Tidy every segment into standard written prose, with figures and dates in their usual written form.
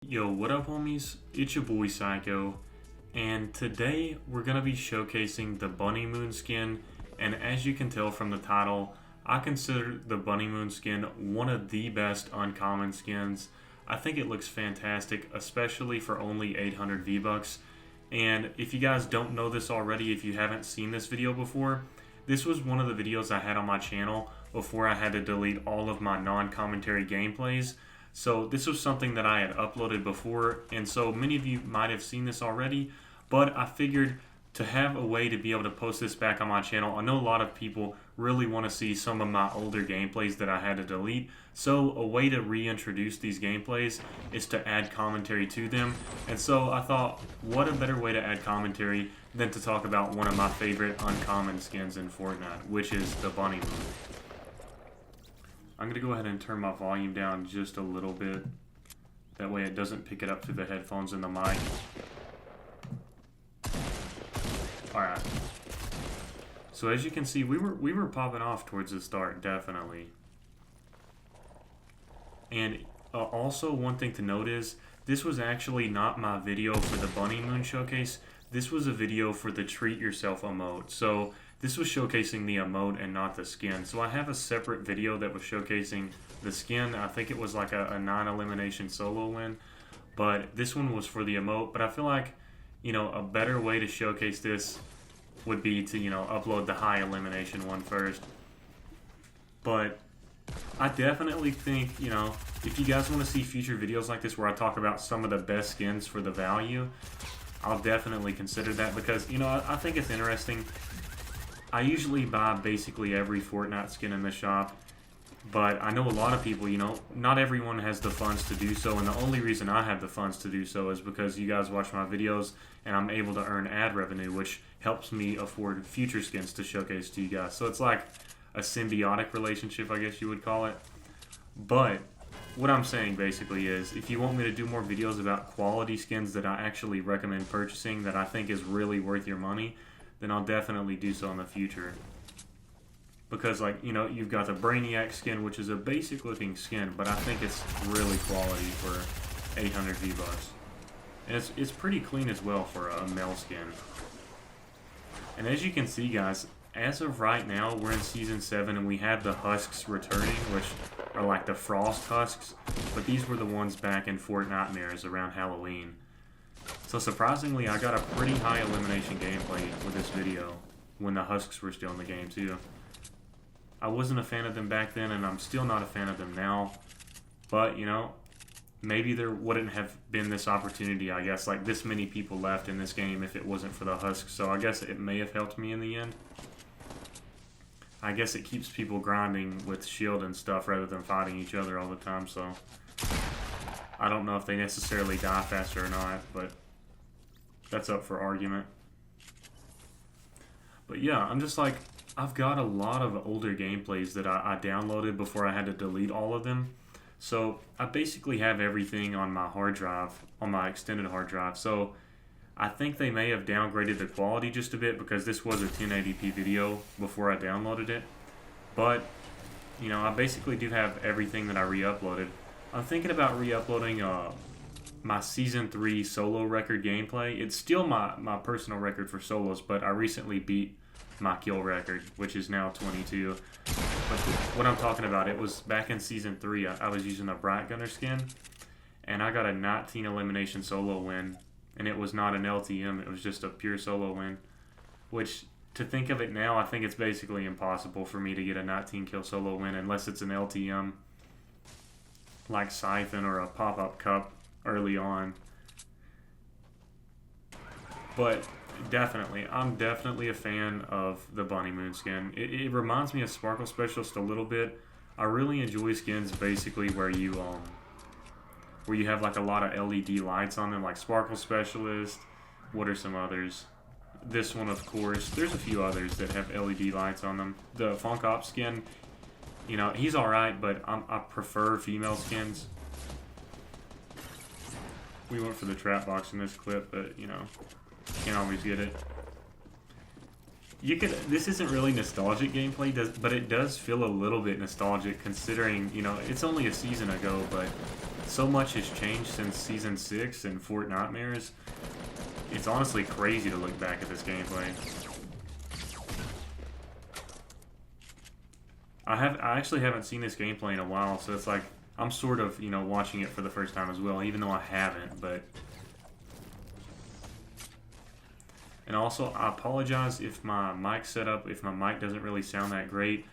Yo, what up homies? It's your boy Psycho, and today we're going to be showcasing the Bunnymoon skin, and as you can tell from the title, I consider the Bunnymoon skin one of the best uncommon skins. I think it looks fantastic, especially for only 800 V-Bucks, and if you guys don't know this already, if you haven't seen this video before, this was one of the videos I had on my channel before I had to delete all of my non-commentary gameplays. So this was something that I had uploaded before, and so many of you might have seen this already, but I figured to have a way to be able to post this back on my channel. I know a lot of people really want to see some of my older gameplays that I had to delete, so a way to reintroduce these gameplays is to add commentary to them. And so I thought, what a better way to add commentary than to talk about one of my favorite uncommon skins in Fortnite, which is the Bunnymoon. I'm going to go ahead and turn my volume down just a little bit. That way it doesn't pick it up through the headphones and the mic. Alright. So as you can see, we were popping off towards the start, definitely. And also one thing to note is, this was actually not my video for the Bunnymoon showcase. This was a video for the Treat Yourself emote. So this was showcasing the emote and not the skin. So I have a separate video that was showcasing the skin. I think it was like a non-elimination solo win. But this one was for the emote. But I feel like, you know, a better way to showcase this would be to, you know, upload the high elimination one first. But I definitely think, you know, if you guys want to see future videos like this where I talk about some of the best skins for the value, I'll definitely consider that because, you know, I think it's interesting. I usually buy basically every Fortnite skin in the shop, but I know a lot of people, you know, not everyone has the funds to do so, and the only reason I have the funds to do so is because you guys watch my videos and I'm able to earn ad revenue, which helps me afford future skins to showcase to you guys. So it's like a symbiotic relationship, I guess you would call it. But what I'm saying basically is, if you want me to do more videos about quality skins that I actually recommend purchasing that I think is really worth your money, then I'll definitely do so in the future. Because, like, you know, you've got the Brainiac skin, which is a basic looking skin, but I think it's really quality for 800 V-Bucks. And it's pretty clean as well for a male skin. And as you can see, guys, as of right now, we're in Season 7, and we have the Husks returning, which are like the Frost Husks, but these were the ones back in Fortnitemares around Halloween. So surprisingly, I got a pretty high elimination gameplay with this video when the Husks were still in the game too. I wasn't a fan of them back then, and I'm still not a fan of them now. But, you know, maybe there wouldn't have been this opportunity, I guess, like this many people left in this game if it wasn't for the Husks. So I guess it may have helped me in the end. I guess it keeps people grinding with shield and stuff rather than fighting each other all the time, so I don't know if they necessarily die faster or not, but that's up for argument. But yeah, I'm just like, I've got a lot of older gameplays that I downloaded before I had to delete all of them. So I basically have everything on my hard drive, on my extended hard drive. So I think they may have downgraded the quality just a bit because this was a 1080p video before I downloaded it. But, you know, I basically do have everything that I re-uploaded. I'm thinking about re-uploading my Season 3 solo record gameplay. It's still my personal record for solos, but I recently beat my kill record, which is now 22. But what I'm talking about, it was back in Season 3, I was using a Bright Gunner skin, and I got a 19 elimination solo win, and it was not an LTM, it was just a pure solo win, which, to think of it now, I think it's basically impossible for me to get a 19 kill solo win unless it's an LTM. Like Siphon or a pop-up cup early on. But definitely, I'm definitely a fan of the Bunnymoon skin. It reminds me of Sparkle Specialist a little bit. I really enjoy skins basically where you have like a lot of LED lights on them, like Sparkle Specialist. What are some others? This one, of course. There's a few others that have LED lights on them. The Funk Op skin, you know, he's alright, but I prefer female skins. We went for the trap box in this clip, but, you know, can't always get it. This isn't really nostalgic gameplay, but it does feel a little bit nostalgic considering, you know, it's only a season ago, but So much has changed since Season 6 and Fortnite. It's honestly crazy to look back at this gameplay. I actually haven't seen this gameplay in a while, so it's like I'm sort of, you know, watching it for the first time as well, even though I haven't, but... And also, I apologize if my mic setup, if my mic doesn't really sound that great.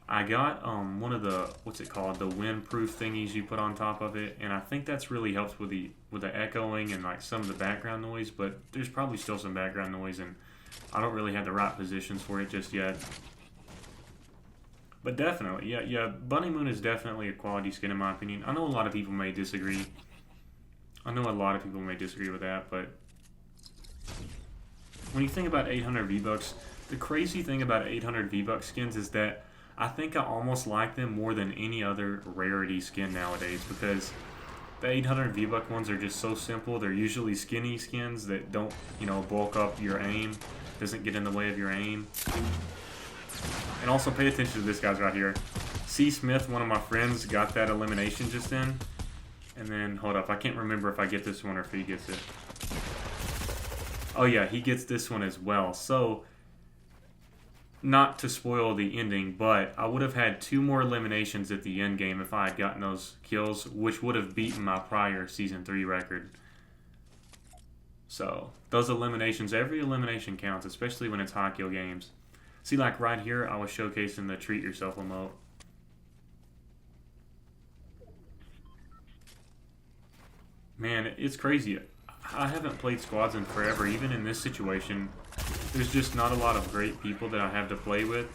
I got one of the, what's it called, the windproof thingies you put on top of it, and I think that's really helps with the echoing and like some of the background noise, but there's probably still some background noise, and I don't really have the right positions for it just yet. But definitely, yeah, Bunnymoon is definitely a quality skin in my opinion. I know a lot of people may disagree. I know a lot of people may disagree with that, but when you think about 800 V-Bucks, the crazy thing about 800 V-Bucks skins is that I think I almost like them more than any other rarity skin nowadays, because the 800 V-Buck ones are just so simple. They're usually skinny skins that don't, you know, bulk up your aim, doesn't get in the way of your aim. And also pay attention to this guys right here. C. Smith, one of my friends, got that elimination just then. And then, hold up, I can't remember if I get this one or if he gets it. Oh yeah, he gets this one as well. So, not to spoil the ending, but I would have had 2 more eliminations at the end game if I had gotten those kills, which would have beaten my prior Season 3 record. So, those eliminations, every elimination counts, especially when it's high kill games. See, like right here, I was showcasing the treat yourself emote. Man, it's crazy. I haven't played squads in forever. Even in this situation, there's just not a lot of great people that I have to play with.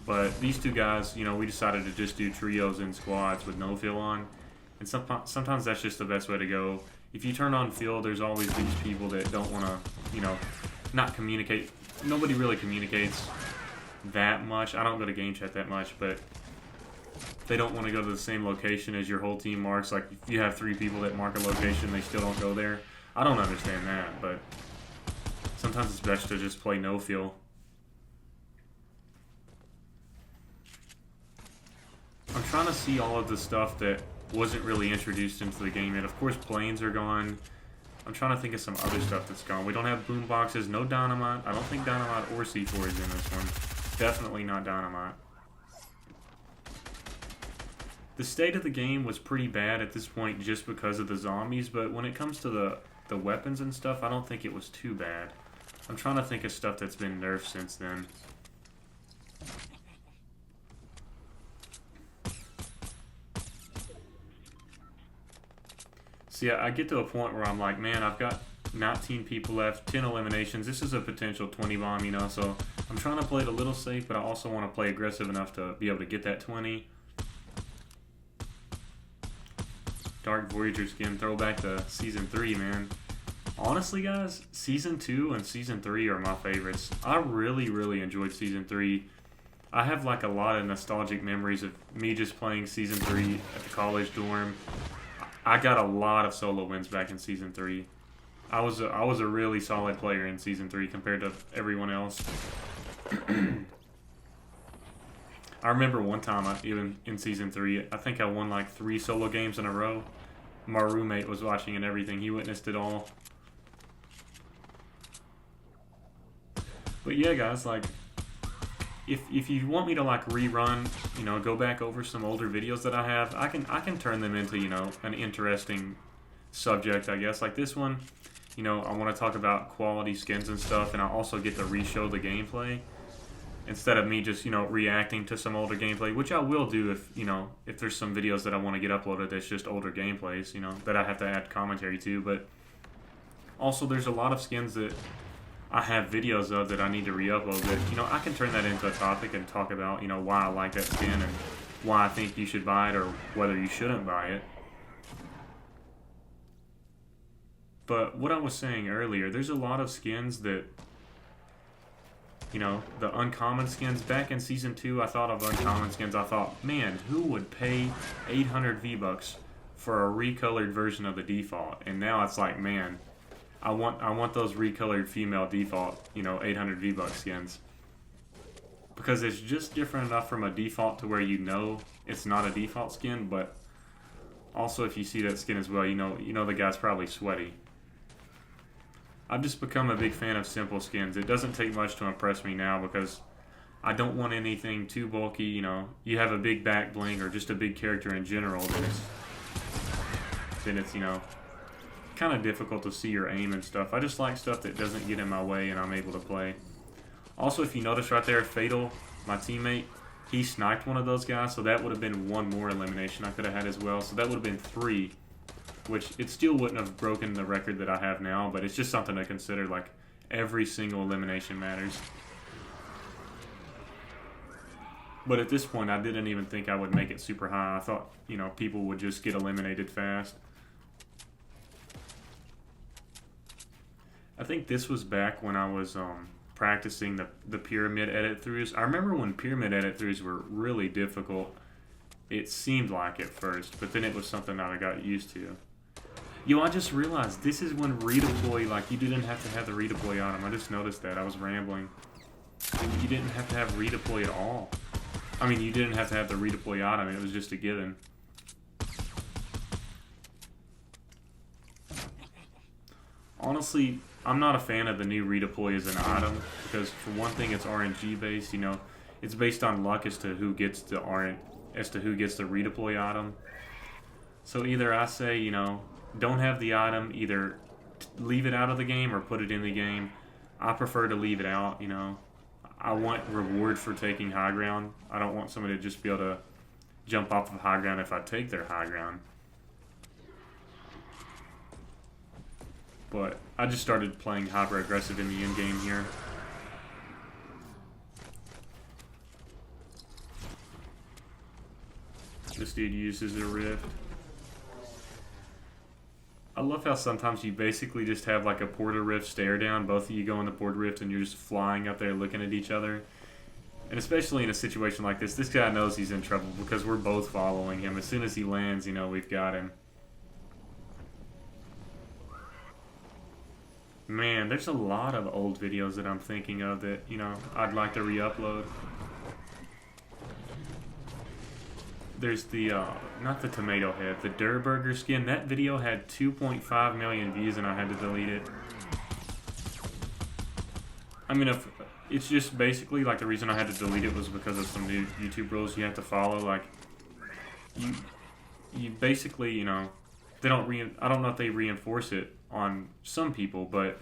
But these 2 guys, you know, we decided to just do trios and squads with no fill on. And sometimes that's just the best way to go. If you turn on field, there's always these people that don't want to, you know, not communicate. Nobody really communicates that much. I don't go to game chat that much, but they don't want to go to the same location as your whole team marks. Like, if you have 3 people that mark a location, they still don't go there. I don't understand that, but sometimes it's best to just play no feel. I'm trying to see all of the stuff that wasn't really introduced into the game yet. Of course, planes are gone. I'm trying to think of some other stuff that's gone. We don't have boom boxes, no dynamite. I don't think dynamite or C4 is in this one. Definitely not dynamite. The state of the game was pretty bad at this point just because of the zombies, but when it comes to the weapons and stuff, I don't think it was too bad. I'm trying to think of stuff that's been nerfed since then. See, I get to a point where I'm like, man, I've got 19 people left, 10 eliminations. This is a potential 20 bomb, you know, so I'm trying to play it a little safe, but I also want to play aggressive enough to be able to get that 20. Dark Voyager skin, throwback to Season 3, man. Honestly, guys, Season 2 and Season 3 are my favorites. I really, really enjoyed Season 3. I have like a lot of nostalgic memories of me just playing Season 3 at the college dorm. I got a lot of solo wins back in Season 3. I was a really solid player in Season 3 compared to everyone else. I remember one time, even in Season 3, I think I won like 3 solo games in a row. My roommate was watching and everything. He witnessed it all. But yeah, guys, like, if you want me to like rerun, you know, go back over some older videos that I have, I can turn them into, you know, an interesting subject, I guess. Like this one, you know, I want to talk about quality skins and stuff, and I also get to re-show the gameplay instead of me just, you know, reacting to some older gameplay, which I will do if, you know, if there's some videos that I want to get uploaded that's just older gameplays, you know, that I have to add commentary to. But also there's a lot of skins that I have videos of that I need to re-upload that, you know, I can turn that into a topic and talk about, you know, why I like that skin and why I think you should buy it or whether you shouldn't buy it. But what I was saying earlier, there's a lot of skins that, you know, the uncommon skins. Back in Season 2, I thought of uncommon skins. I thought, man, who would pay 800 V-Bucks for a recolored version of the default? And now it's like, man, I want those recolored female default, you know, 800 V-Bucks skins. Because it's just different enough from a default to where you know it's not a default skin, but Also, if you see that skin as well, you know the guy's probably sweaty. I've just become a big fan of simple skins. It doesn't take much to impress me now because I don't want anything too bulky. You know, you have a big back bling or just a big character in general, then it's you know, kind of difficult to see your aim and stuff. I just like stuff that doesn't get in my way and I'm able to play. Also, if you notice right there, Fatal, my teammate, he sniped one of those guys, so that would have been one more elimination I could have had as well. So that would have been 3, which it still wouldn't have broken the record that I have now, but it's just something to consider. Like, every single elimination matters. But at this point, I didn't even think I would make it super high. I thought, you know, people would just get eliminated fast. I think this was back when I was practicing the pyramid edit throughs. I remember when pyramid edit throughs were really difficult. It seemed like at first, but then it was something that I got used to. Yo, I just realized this is when redeploy, like, you didn't have to have the redeploy item. I just noticed that. I was rambling. You didn't have to have redeploy at all. I mean, you didn't have to have the redeploy item. It was just a given. Honestly, I'm not a fan of the new redeploy as an item because, for one thing, it's RNG based. You know, it's based on luck as to who gets the redeploy item. So either I say, you know, don't have the item, either leave it out of the game or put it in the game. I prefer to leave it out. You know, I want reward for taking high ground. I don't want somebody to just be able to jump off of high ground if I take their high ground. But I just started playing hyper aggressive in the end game here. This dude uses a rift. I love how sometimes you basically just have like a porta rift stare down. Both of you go in the porta rift and you're just flying up there looking at each other. And especially in a situation like this guy knows he's in trouble because we're both following him. As soon as he lands, you know, we've got him. Man, there's a lot of old videos that I'm thinking of that, you know, I'd like to re-upload. There's the, not the tomato head, the DURRR burger skin. That video had 2.5 million views and I had to delete it. I mean, if it's just basically, like, the reason I had to delete it was because of some new YouTube rules you have to follow. Like, you basically, you know, they don't I don't know if they reinforce it on some people, but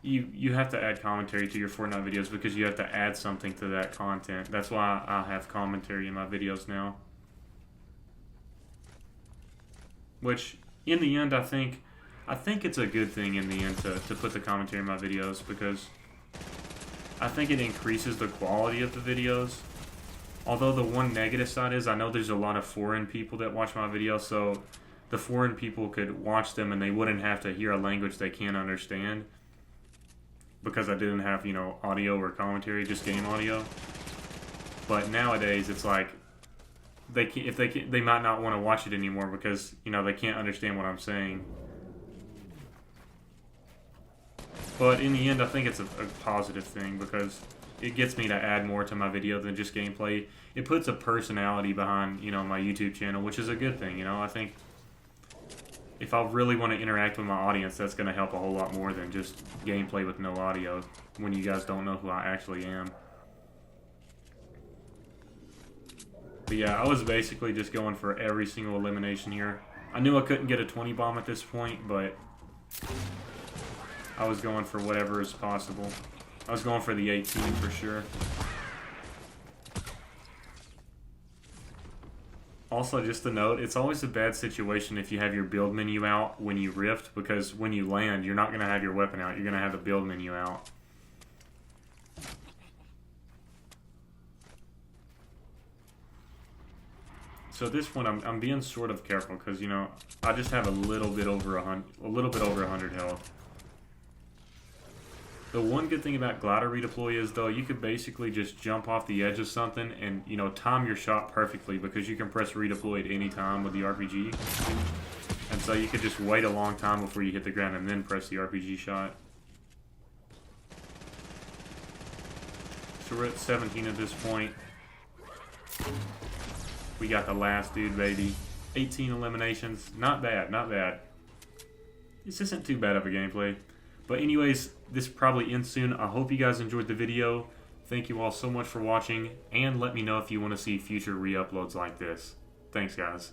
you have to add commentary to your Fortnite videos because you have to add something to that content. That's why I have commentary in my videos now. Which, in the end, I think it's a good thing in the end to put the commentary in my videos because I think it increases the quality of the videos. Although the one negative side is I know there's a lot of foreign people that watch my videos, so the foreign people could watch them and they wouldn't have to hear a language they can't understand because I didn't have, you know, audio or commentary, just game audio. But nowadays it's like they might not want to watch it anymore because, you know, they can't understand what I'm saying. But in the end, I think it's a positive thing because it gets me to add more to my video than just gameplay. It puts a personality behind, you know, my YouTube channel, which is a good thing, you know. I think if I really want to interact with my audience, that's going to help a whole lot more than just gameplay with no audio when you guys don't know who I actually am. But yeah, I was basically just going for every single elimination here. I knew I couldn't get a 20 bomb at this point, but I was going for whatever is possible. I was going for the 18 for sure. Also, just a note, it's always a bad situation if you have your build menu out when you rift, because when you land, you're not going to have your weapon out. You're going to have the build menu out. So at this point, I'm being sort of careful because, you know, I just have a little bit over 100 health. The one good thing about glider redeploy is, though, you could basically just jump off the edge of something and, you know, time your shot perfectly because you can press redeploy at any time with the RPG. And so you could just wait a long time before you hit the ground and then press the RPG shot. So we're at 17 at this point. We got the last dude, baby. 18 eliminations. Not bad, not bad. This isn't too bad of a gameplay. But anyways, this probably ends soon. I hope you guys enjoyed the video. Thank you all so much for watching, and let me know if you want to see future re-uploads like this. Thanks, guys.